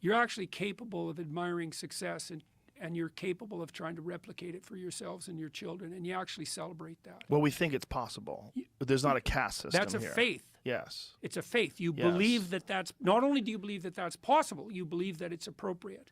you're actually capable of admiring success, and you're capable of trying to replicate it for yourselves and your children, and you actually celebrate that. Well, we think it's possible, but there's not a caste system That's a here. faith. Yes. It's a faith. You Yes. believe that that's, not only do you believe that that's possible, you believe that it's appropriate.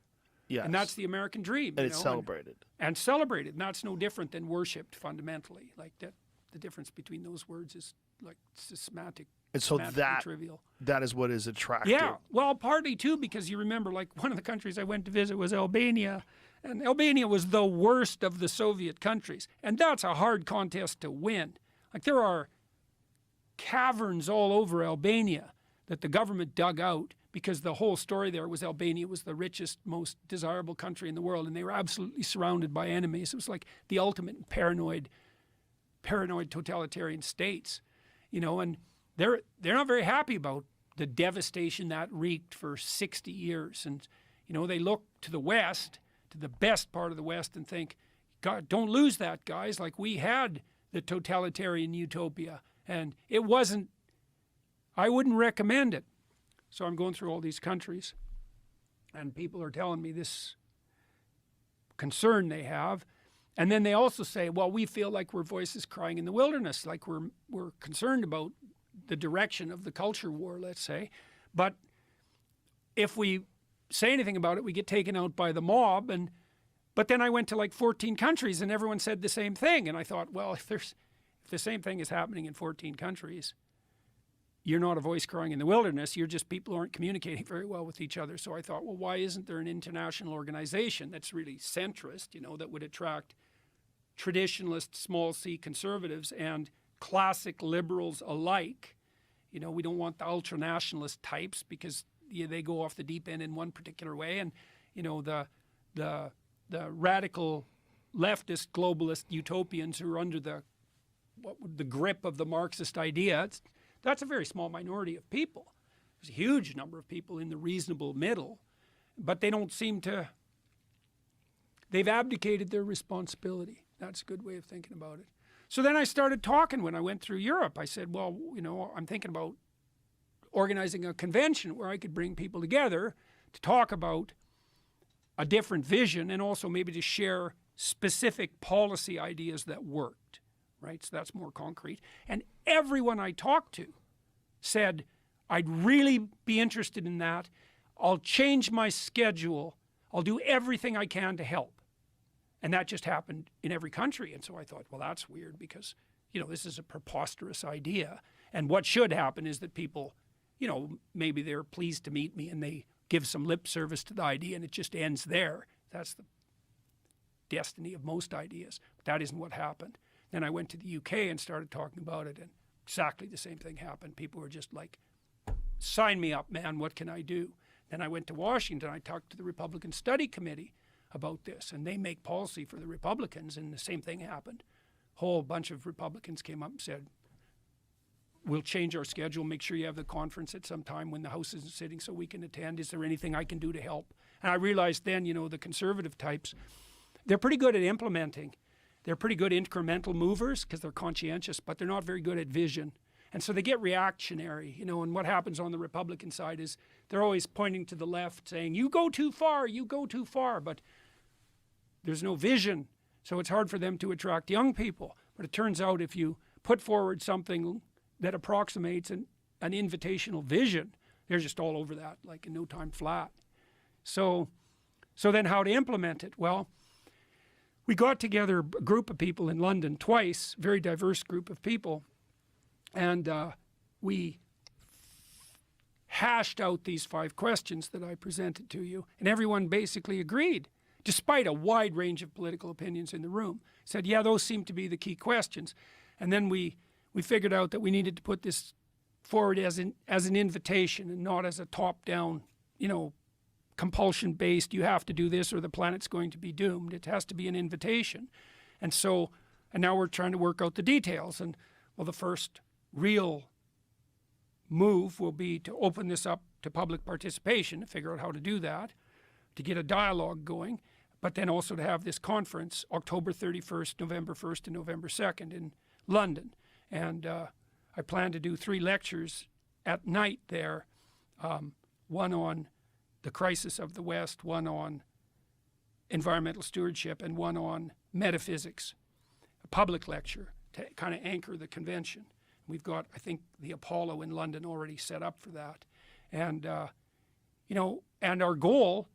Yes. And that's the American dream. And it's celebrated. And celebrated. And that's no different than worshipped fundamentally. Like that, the difference between those words is like semantic. And so that trivial. That is what is attractive. Yeah, well, partly too, because you remember, like, one of the countries I went to visit was Albania, and Albania was the worst of the Soviet countries, and that's a hard contest to win. Like, there are caverns all over Albania that the government dug out because the whole story there was Albania was the richest, most desirable country in the world, and they were absolutely surrounded by enemies. It was like the ultimate paranoid totalitarian states, you know, and they're not very happy about the devastation that wreaked for 60 years. And, you know, they look to the West, to the best part of the West, and think, God, don't lose that, guys. Like, we had the totalitarian utopia, and it wasn't, I wouldn't recommend it. So I'm going through all these countries, and people are telling me this concern they have. And then they also say, well, we feel like we're voices crying in the wilderness, like we're concerned about the direction of the culture war, let's say. But if we say anything about it, we get taken out by the mob. But then I went to like 14 countries and everyone said the same thing. And I thought, well, if the same thing is happening in 14 countries, you're not a voice crying in the wilderness. You're just people who aren't communicating very well with each other. So I thought, well, why isn't there an international organization that's really centrist, you know, that would attract traditionalist, small c conservatives and classic liberals alike? You know, we don't want the ultranationalist types because they go off the deep end in one particular way, and you know, the radical leftist globalist utopians who are under the grip of the Marxist idea. That's a very small minority of people. There's a huge number of people in the reasonable middle, but they don't seem to. They've abdicated their responsibility. That's a good way of thinking about it. So then I started talking when I went through Europe. I said, well, you know, I'm thinking about organizing a convention where I could bring people together to talk about a different vision and also maybe to share specific policy ideas that worked, right? So that's more concrete. And everyone I talked to said, I'd really be interested in that. I'll change my schedule. I'll do everything I can to help. And that just happened in every country. And so I thought, well, that's weird because, you know, this is a preposterous idea. And what should happen is that people, you know, maybe they're pleased to meet me and they give some lip service to the idea and it just ends there. That's the destiny of most ideas. But that isn't what happened. Then I went to the UK and started talking about it, and exactly the same thing happened. People were just like, sign me up, man, what can I do? Then I went to Washington. I talked to the Republican Study Committee about this, and they make policy for the Republicans, and the same thing happened. A whole bunch of Republicans came up and said, we'll change our schedule, make sure you have the conference at some time when the House isn't sitting so we can attend. Is there anything I can do to help? And I realized then, you know, the conservative types, they're pretty good at implementing. They're pretty good incremental movers because they're conscientious, but they're not very good at vision. And so they get reactionary, you know, and what happens on the Republican side is they're always pointing to the left saying, you go too far, but there's no vision. So it's hard for them to attract young people. But it turns out if you put forward something that approximates an invitational vision, they're just all over that, like in no time flat. So then how to implement it? Well, we got together a group of people in London twice, very diverse group of people, and we hashed out these 5 questions that I presented to you, and everyone basically agreed, despite a wide range of political opinions in the room. Said, yeah, those seem to be the key questions. And then we figured out that we needed to put this forward as an invitation and not as a top-down, you know, compulsion-based, you have to do this or the planet's going to be doomed. It has to be an invitation. And now we're trying to work out the details. And well, the first real move will be to open this up to public participation, to figure out how to do that, to get a dialogue going, but then also to have this conference October 31st, November 1st, and November 2nd in London. And I plan to do 3 lectures at night there, one on the crisis of the West, one on environmental stewardship, and one on metaphysics, a public lecture to kind of anchor the convention. We've got, I think, the Apollo in London already set up for that. And, and our goal,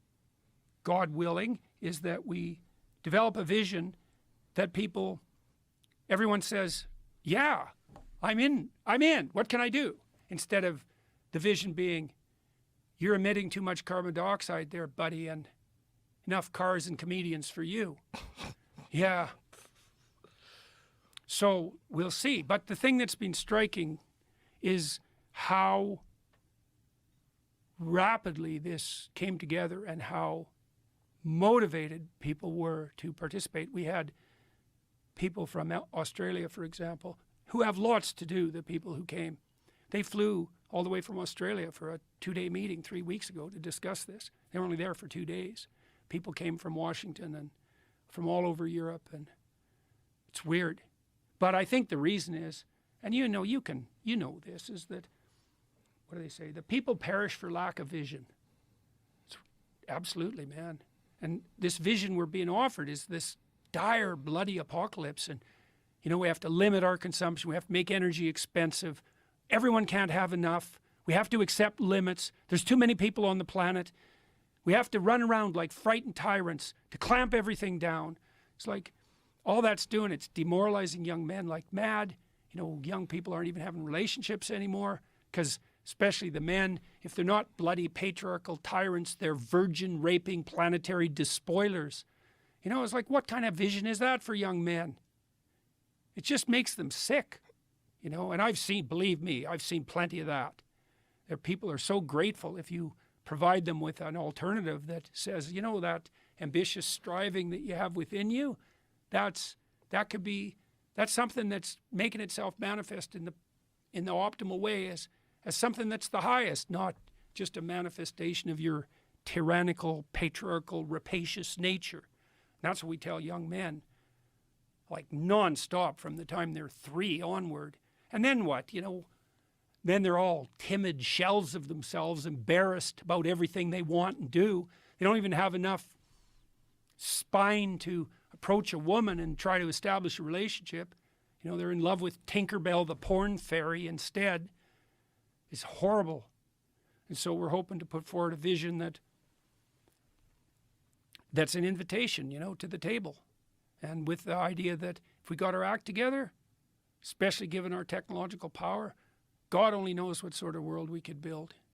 God willing, is that we develop a vision that everyone says, yeah, I'm in, what can I do? Instead of the vision being, you're emitting too much carbon dioxide there, buddy, and enough cars and comedians for you. Yeah. So we'll see. But the thing that's been striking is how rapidly this came together and how motivated people were to participate. We had people from Australia, for example, who have lots to do, the people who came. They flew all the way from Australia for a 2-day meeting 3 weeks ago to discuss this. They were only there for 2 days. People came from Washington and from all over Europe, and it's weird. But I think the reason is, and you know this, is that, what do they say? The people perish for lack of vision. It's absolutely, man. And this vision we're being offered is this dire, bloody apocalypse. And, we have to limit our consumption. We have to make energy expensive. Everyone can't have enough. We have to accept limits. There's too many people on the planet. We have to run around like frightened tyrants to clamp everything down. It's like all that's doing, it's demoralizing young men like mad. Young people aren't even having relationships anymore because especially the men, if they're not bloody patriarchal tyrants, they're virgin raping planetary despoilers. It's like, what kind of vision is that for young men? It just makes them sick, and I've seen, believe me, I've seen plenty of that. There people are so grateful if you provide them with an alternative that says, that ambitious striving that you have within you, that's something that's making itself manifest in the optimal way as something that's the highest, not just a manifestation of your tyrannical, patriarchal, rapacious nature. And that's what we tell young men, like nonstop from the time they're 3 onward. And then what? Then they're all timid shells of themselves, embarrassed about everything they want and do. They don't even have enough spine to approach a woman and try to establish a relationship. They're in love with Tinkerbell, the porn fairy, instead. It's horrible. And so we're hoping to put forward a vision that's an invitation, to the table. And with the idea that if we got our act together, especially given our technological power, God only knows what sort of world we could build.